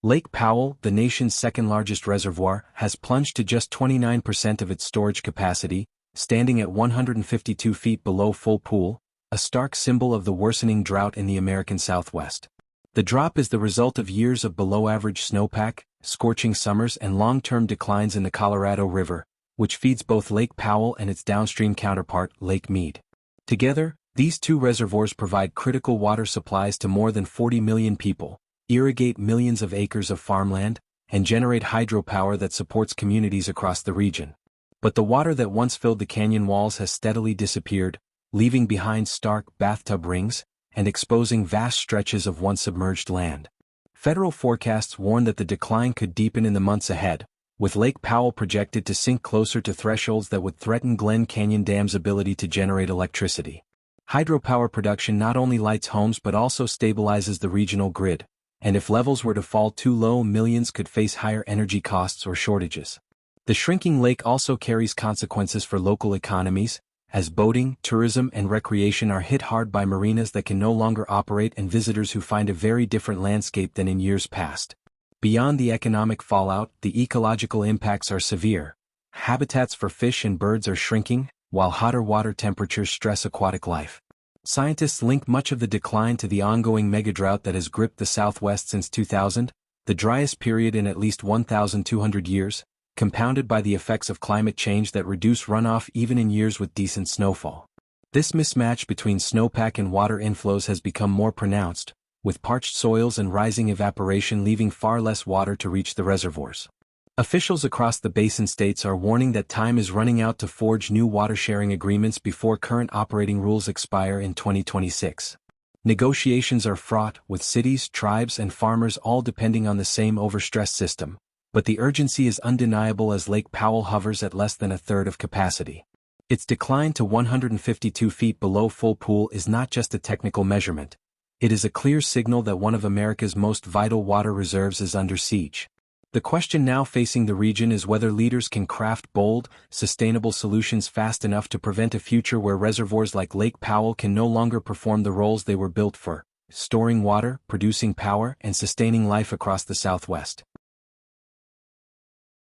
Lake Powell, the nation's second-largest reservoir, has plunged to just 29% of its storage capacity, standing at 152 feet below full pool, a stark symbol of the worsening drought in the American Southwest. The drop is the result of years of below-average snowpack, scorching summers and long-term declines in the Colorado River, which feeds both Lake Powell and its downstream counterpart, Lake Mead. Together, these two reservoirs provide critical water supplies to more than 40 million people, irrigate millions of acres of farmland, and generate hydropower that supports communities across the region. But the water that once filled the canyon walls has steadily disappeared, leaving behind stark bathtub rings and exposing vast stretches of once submerged land. Federal forecasts warn that the decline could deepen in the months ahead, with Lake Powell projected to sink closer to thresholds that would threaten Glen Canyon Dam's ability to generate electricity. Hydropower production not only lights homes but also stabilizes the regional grid, and if levels were to fall too low, millions could face higher energy costs or shortages. The shrinking lake also carries consequences for local economies, as boating, tourism and recreation are hit hard by marinas that can no longer operate and visitors who find a very different landscape than in years past. Beyond the economic fallout, the ecological impacts are severe. Habitats for fish and birds are shrinking, while hotter water temperatures stress aquatic life. Scientists link much of the decline to the ongoing megadrought that has gripped the Southwest since 2000, the driest period in at least 1,200 years, compounded by the effects of climate change that reduce runoff even in years with decent snowfall. This mismatch between snowpack and water inflows has become more pronounced, with parched soils and rising evaporation leaving far less water to reach the reservoirs. Officials across the basin states are warning that time is running out to forge new water-sharing agreements before current operating rules expire in 2026. Negotiations are fraught, with cities, tribes, and farmers all depending on the same overstressed system, but the urgency is undeniable as Lake Powell hovers at less than a third of capacity. Its decline to 152 feet below full pool is not just a technical measurement. It is a clear signal that one of America's most vital water reserves is under siege. The question now facing the region is whether leaders can craft bold, sustainable solutions fast enough to prevent a future where reservoirs like Lake Powell can no longer perform the roles they were built for: storing water, producing power, and sustaining life across the Southwest.